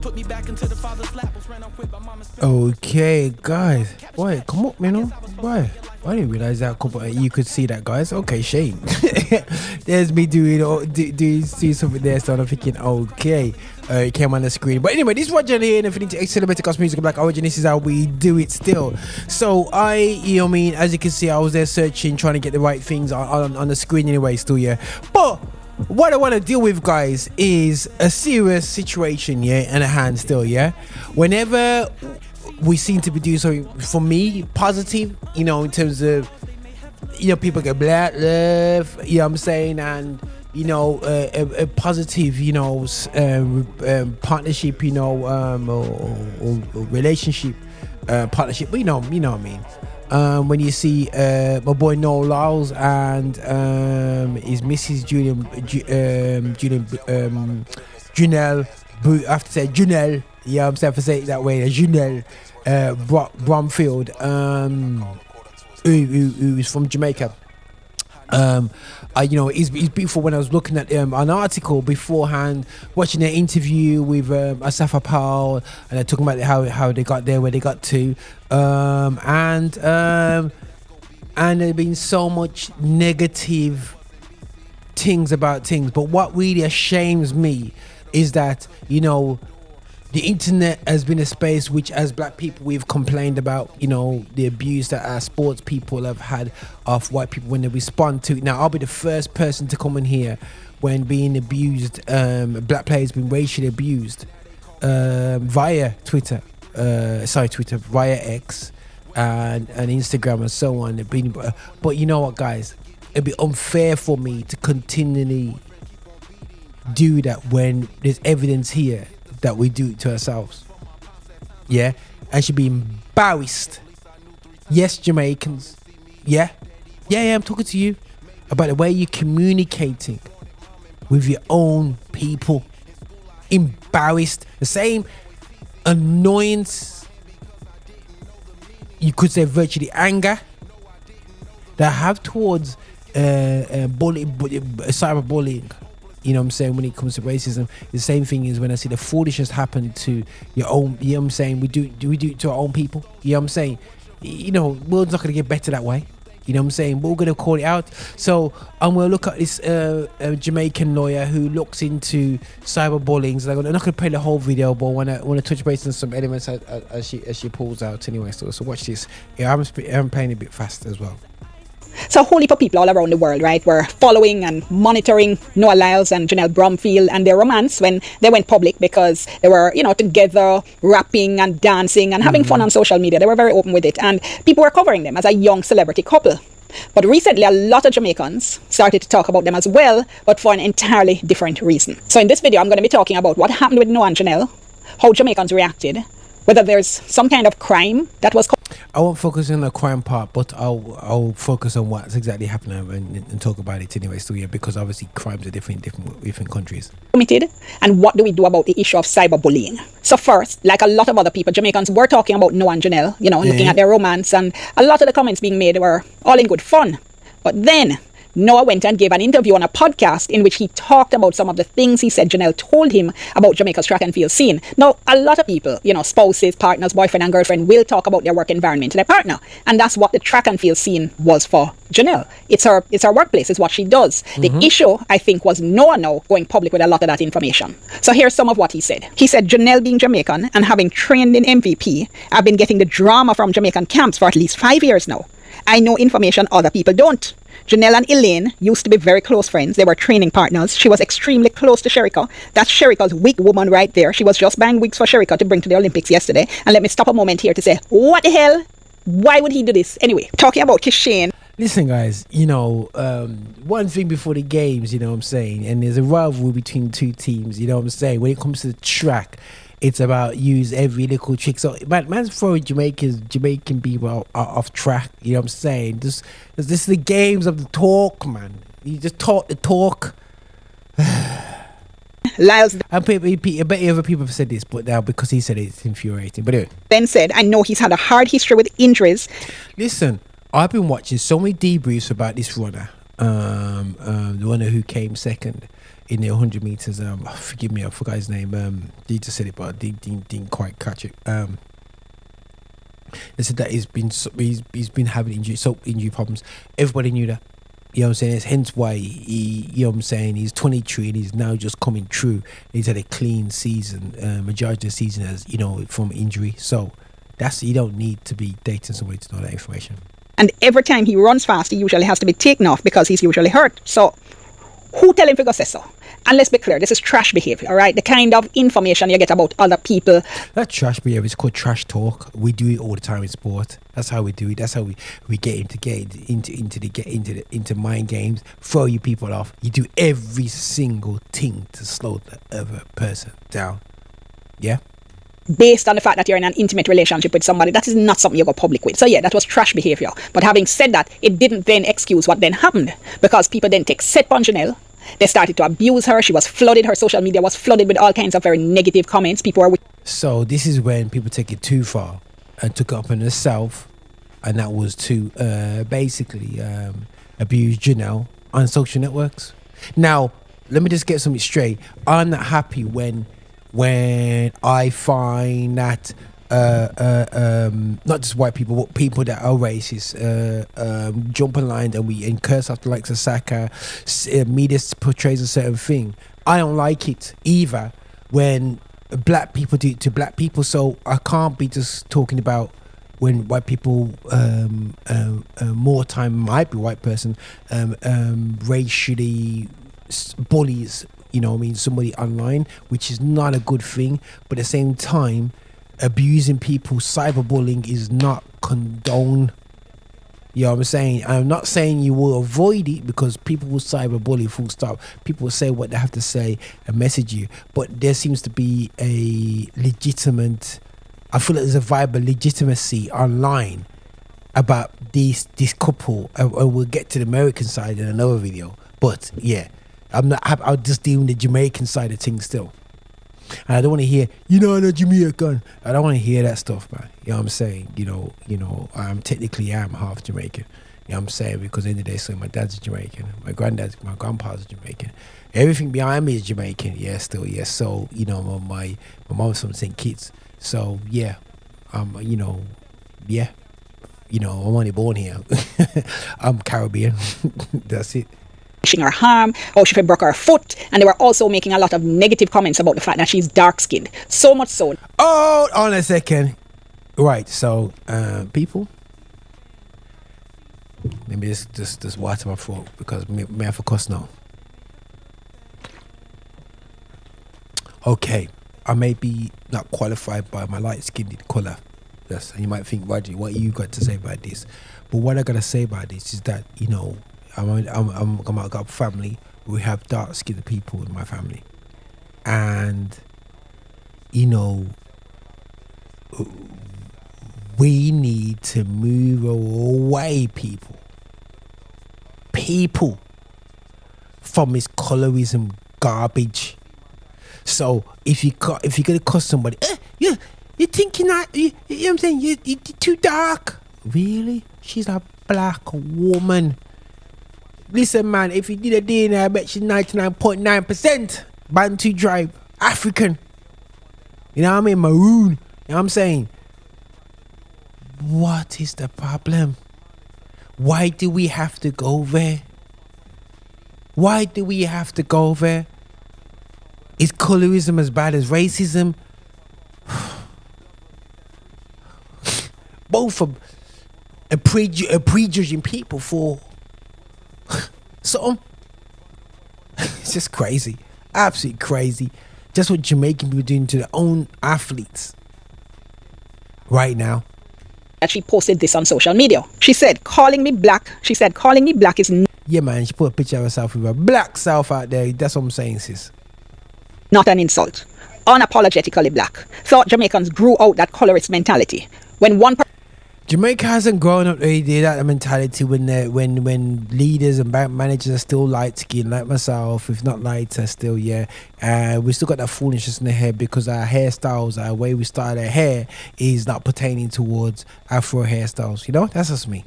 Put me back into the father's lap, was ran off with my mama's. Okay, guys. Why? Come up, you know. Why? I didn't realize that you could see that, guys. Okay, shame. There's me doing something there, so I'm thinking, okay, it came on the screen. But anyway, this is Roger here, and if you need to accelerate gospel music of Black Origin, this is how we do it still. So as you can see, I was there searching, trying to get the right things on the screen anyway, still, yeah. But what I want to deal with, guys, is a serious situation, yeah, and a hand still, yeah. Whenever we seem to be doing something, for me, positive, in terms of, people get black love, what I'm saying, and, a positive, partnership, or relationship, partnership, but you know what I mean. When you see my boy Noel Lyles and his Mrs. Junelle, I have to say Junelle, I'm saying to say it that way, Junelle Bromfield, who is from Jamaica. It's beautiful. When I was looking at an article beforehand, watching an interview with Asafa Powell, and they're talking about how they got there, where they got to, and there's been so much negative things about things. But what really ashames me is that the internet has been a space which, as black people, we've complained about, the abuse that our sports people have had of white people when they respond to it. Now, I'll be the first person to come in here when being abused, black players being racially abused via Twitter, via X and Instagram and so on. But you know what, guys? It'd be unfair for me to continually do that when there's evidence here that we do it to ourselves. Yeah? I should be embarrassed. Yes, Jamaicans. Yeah, I'm talking to you about the way you're communicating with your own people. Embarrassed. The same annoyance, you could say virtually anger, that I have towards cyberbullying. You know what I'm saying? When it comes to racism, the same thing is when I see the foolishness happen to your own, you know what I'm saying? We do it to our own people? You know what I'm saying? World's not going to get better that way. You know what I'm saying? We're going to call it out. So I'm going to look at this Jamaican lawyer who looks into cyberbullying. So I'm not going to play the whole video, but I want to touch base on some elements as she pulls out anyway. So watch this. Yeah, I'm playing a bit fast as well. So a whole heap of people all around the world, right, were following and monitoring Noel Lyles and Junelle Bromfield and their romance when they went public, because they were, together, rapping and dancing and having fun on social media. They were very open with it, and people were covering them as a young celebrity couple. But recently, a lot of Jamaicans started to talk about them as well, but for an entirely different reason. So in this video, I'm going to be talking about what happened with Noel and Junelle, how Jamaicans reacted, whether there's some kind of crime that was I won't focus on the crime part, but I'll focus on what's exactly happening and talk about it anyway. So yeah, because obviously crimes are different countries. Committed, and what do we do about the issue of cyberbullying? So first, like a lot of other people, Jamaicans were talking about Noel and Junelle, looking at their romance, and a lot of the comments being made were all in good fun. But then Noah went and gave an interview on a podcast in which he talked about some of the things he said Junelle told him about Jamaica's track and field scene. Now, a lot of people, spouses, partners, boyfriend and girlfriend will talk about their work environment to their partner. And that's what the track and field scene was for Junelle. It's her workplace, it's what she does. The issue, I think, was Noah now going public with a lot of that information. So here's some of what he said. He said, Junelle being Jamaican and having trained in MVP, I've been getting the drama from Jamaican camps for at least 5 years now. I know information other people don't. Junelle and Elaine used to be very close friends. They were training partners. She was extremely close to Sherika. That's Sherika's wig woman right there. She was just buying wigs for Sherika to bring to the Olympics yesterday. And let me stop a moment here to say, what the hell? Why would he do this? Anyway, talking about Kishane. Listen, guys, one thing before the games, you know what I'm saying, and there's a rivalry between two teams, you know what I'm saying, when it comes to the track, it's about use every little trick. So man's throwing Jamaican people off track, you know what I'm saying. This is the games of the talk, man. You just talk the talk. Lyles I bet other people have said this, but now because he said it, it's infuriating. But anyway. then said, I know he's had a hard history with injuries. Listen, I've been watching so many debriefs about this runner, the runner who came second in the 100 meters. Forgive me, I forgot his name. He just said it, but I didn't quite catch it. They said that he's been having injury problems. Everybody knew that. You know what I'm saying? It's hence why you know what I'm saying, he's 23 and he's now just coming through. He's had a clean season, majority of the season as, you know, from injury. So you don't need to be dating somebody to know that information. And every time he runs fast, he usually has to be taken off because he's usually hurt. So who tell him to go say so? And let's be clear, this is trash behavior, all right? The kind of information you get about other people. That trash behavior is called trash talk. We do it all the time in sport. That's how we do it. That's how we get him to get into mind games, throw you people off. You do every single thing to slow the other person down. Yeah? Based on the fact that you're in an intimate relationship with somebody, that is not something you go public with. So yeah, that was trash behavior. But having said that, it didn't then excuse what then happened, because people then take set on Junelle. They started to abuse her. She was flooded. Her social media was flooded with all kinds of very negative comments. People were. So this is when people take it too far and took it up on themselves, and that was to basically abuse Junelle on social networks. Now, let me just get something straight. I'm not happy when I find that not just white people, but people that are racist jump on line and curse after the likes of Saka. Media portrays a certain thing. I don't like it either when black people do it to black people. So I can't be just talking about when white people more time might be white person racially bullies, you know what I mean, somebody online, which is not a good thing. But at the same time, abusing people, cyberbullying is not condoned. You know what I'm saying? I'm not saying you will avoid it, because people will cyberbully, full stop. People will say what they have to say and message you. But there seems to be a legitimate, I feel like there's a vibe of legitimacy online about this couple. And we'll get to the American side in another video. But yeah, I'll just deal with the Jamaican side of things still. And I don't want to hear, you know, the Jamaican. I don't want to hear that stuff, man. You know what I'm saying? You know, I'm half Jamaican. You know what I'm saying? Because in the day, so my dad's a Jamaican, my grandpa's a Jamaican. Everything behind me is Jamaican. Yeah, still, yes. So, you know, my mom's from St. Kitts. So yeah, you know, yeah. You know, I'm only born here. I'm Caribbean. That's it. Wishing her harm, or she broke her foot, and they were also making a lot of negative comments about the fact that she's dark-skinned. So much so. Oh, on a second. Right, so people, let me just water my throat, because may I for cuss now. Okay, I may be not qualified by my light-skinned colour. Yes, and you might think, Roger, what you got to say about this? But what I gotta say about this is that, you know, I've got family. We have dark-skinned people in my family, and you know, we need to move away, people, from this colorism garbage. So if you're gonna cuss somebody, you're thinking that you know what I'm saying, you're too dark. Really? She's a black woman. Listen, man, if you did a DNA, I bet she's 99.9% Bantu tribe, African. You know what I mean? Maroon. You know what I'm saying? What is the problem? Why do we have to go there? Why do we have to go there? Is colorism as bad as racism? Both are prejudging people for something. It's just crazy, absolutely crazy. Just what Jamaican people are doing to their own athletes right now. That she posted this on social media. She said, calling me black is Yeah, man, she put a picture of herself with her black self out there. That's what I'm saying, sis. Not an insult. Unapologetically black. Thought Jamaicans grew out that colorist mentality. When one Jamaica hasn't grown up that mentality when leaders and bank managers are still light skinned like myself, if not lighter still, yeah. We still got that foolishness in the head because our hairstyles, our way we style our hair is not pertaining towards Afro hairstyles, you know? That's just me.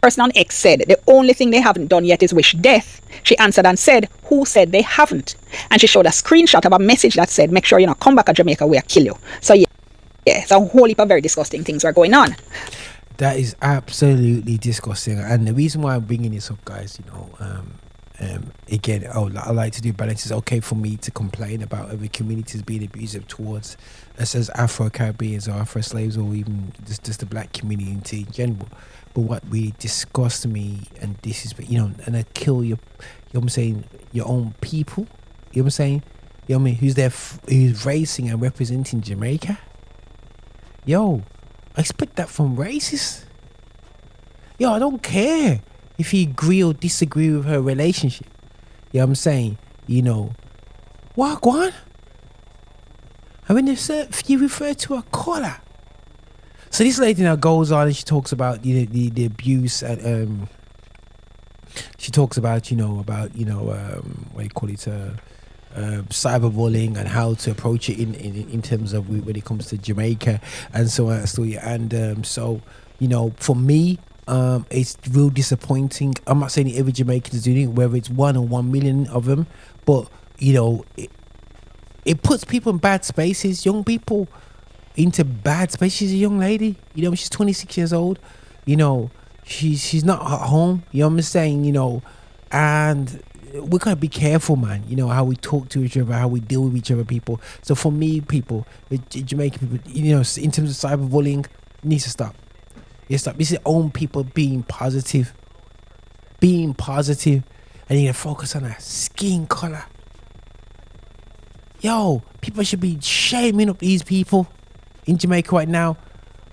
person on X said the only thing they haven't done yet is wish death. She answered and said, who said they haven't? And she showed a screenshot of a message that said, make sure you not come back to Jamaica, we'll kill you. So yeah, so a whole heap of very disgusting things are going on. That is absolutely disgusting. And the reason why I'm bringing this up, guys, you know, again, I like to do balance. It's okay for me to complain about other communities being abusive towards us as Afro-Caribbeans or Afro-slaves, or even just the black community in general. But what really disgusts me, and this is, you know, and I kill your, you know what I'm saying, your own people, you know what I'm saying, you know what I mean, who's there, who's racing and representing Jamaica. Yo, I expect that from racists. Yo, I don't care if you agree or disagree with her relationship. You know what I'm saying? You know, what, go on? I mean, you refer to her colour. So this lady now goes on and she talks about the abuse, and she talks about what do you call it, cyberbullying and how to approach it in terms of when it comes to Jamaica and so on. And so you know, for me, it's real disappointing. I'm not saying every Jamaican is doing it, whether it's 1 or 1 million of them, but you know, it puts people in bad spaces, young people into bad spaces. She's a young lady, you know, she's 26 years old, you know, she's not at home, you know what I'm saying, you know, and we gotta be careful, man, you know, how we talk to each other, how we deal with each other, people. So for me, people, Jamaican people, you know, in terms of cyberbullying, needs to stop. This is own people being positive, and you gotta focus on a skin color. Yo, people should be shaming up these people in Jamaica right now.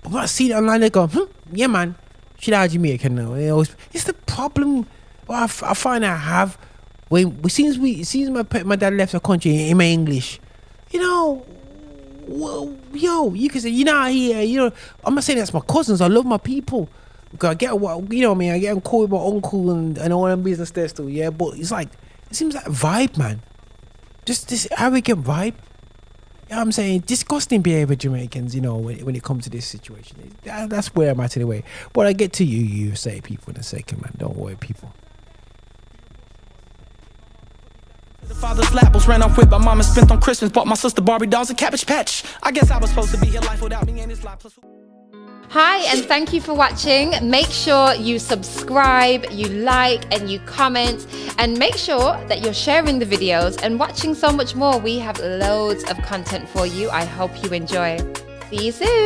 But when I see it online, they go, yeah, man, shit out Jamaica now. You know, it's the problem. Well, I find I have when since my dad left the country in my English, you know. Well, yo, you can say you're not here. You know, I'm not saying that's my cousins. I love my people. Because I get what, you know what I mean. I get cool with my uncle and all them business there still. Yeah, but it's like it seems like a vibe, man. Just this arrogant vibe. You know what I'm saying? Disgusting behavior, Jamaicans, you know, when it comes to this situation. That's where I'm at anyway. But I get to you say people in a second, man. Don't worry, people. The father's lap was ran off with my mama, spent on Christmas, bought my sister Barbie dolls and Cabbage Patch. I guess I was supposed to be here life without me in this life. Hi, and thank you for watching. Make sure you subscribe, you like, and you comment, and make sure that you're sharing the videos and watching so much more. We have loads of content for you. I hope you enjoy. See you soon.